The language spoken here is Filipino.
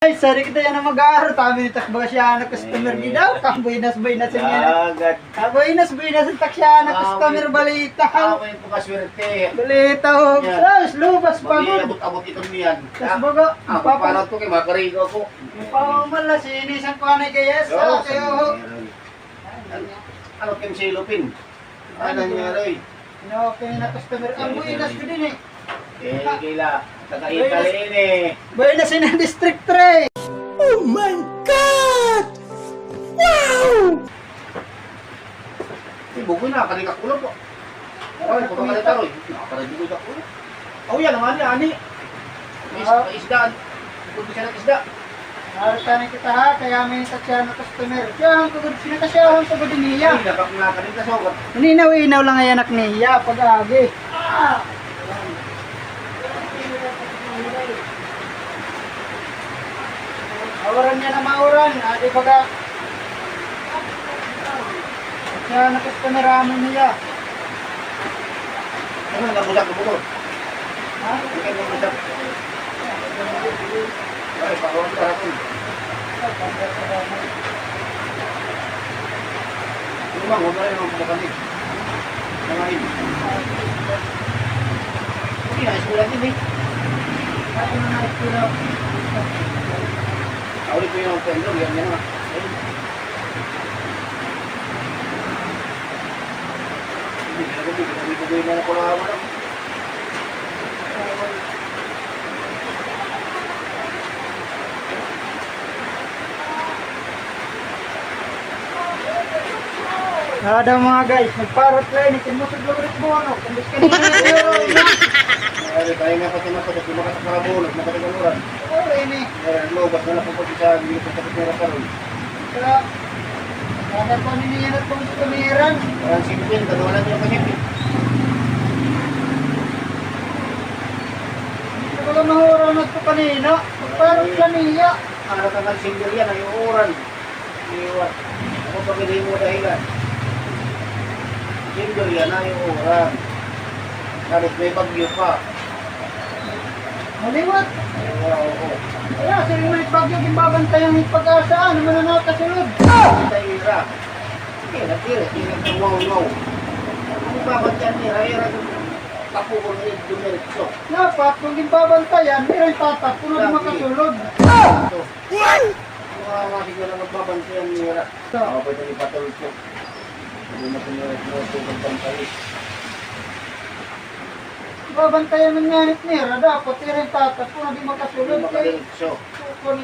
Ay, sorry kita yan na mag-aaral. Tami ni takbo siya na customer di daw. Kambuinas-buinas niya. Agad. Kambuinas-buinas ang taksya na customer balita. Ako yung pagkaswerte. Balita ho. Tapos lubas Pag pagod. abot-abot ito niyan. Tapos bago. Ako para ito kay makarigo ako. Pamala, sinisan ko anay kaya sa kayo ho. Ano kayong silupin? Ano niya, Roy? Okay na customer. Ang buinas ko din eh. Kila. Taga-Italy eh. Buinas in District 3. Oh my God! Wow! Bugoy na, kanina kulo po. Ay, kung makalita, Roy. Nakaparadugoy ka kulo. Oh, yan naman yan, ani. Isdaan. Kung siya ng isda. Haritanin kita ha, kaya may taksya na customer. Diyan, kagod sinakasyahan sa gudi niya. Ay, nakapangakarin ka sobat. Ninaw-inaw lang ay anak niya pag-agi. Mawaran niya na mauran. Adi baga. Taksya na customer amin niya. Ano, nabusak na buto. Ha? Hindi kayo nabusak. Ay, pakawang karapon. Lumang, huwag na rin ang kumakanig. Nanganin. Hindi na, iskulan din eh. Ako na na-ispiraw. Kaulit ko yung pendro, yan yan na. Hindi, pinagubig na na ko na ako na. Ada mga guys, nagparot lang. Itinusog lang rin bono. Kandis ka nila na Ay, kaya nga pati na pati makasak na bulot, nakatagaluran. Oo, ini. Lobas na lang po pati sa hindi ko sa pera pa rin. Kaya, kada po niya na itong kumiran. Parang sipin, dalawa lang yung pasipin. Hindi ko lang mahura na ito kanina. Nagparot lang niya. Ano ka ng single yan, ay uuran. Iwan. Ako pag hindi mo dahilan. Single yan, ay uuran. Halos may bagyo pa. Maliwat. Oo. Kaya, sila may bagyo gimbabantay ang pag-asa. Ano man na nakasunod? Tira. Sige, natira. Tira ng wow-wow. Ano ba ba dyan? Tira-ira. Tapo ko na yung dumiretso. Dapat, kung gimbabantayan, mayroon tatak. Kung hindi makasunod. Ito. Mga masigla na magbabantayan nira. Ako ba ito ipatulpo? Hindi na piniret mo ito magbantayan. Babantayan ng nganit nira. Dapat, mayroon tatak. Kung hindi makasunod. Hindi makadiretso. Kung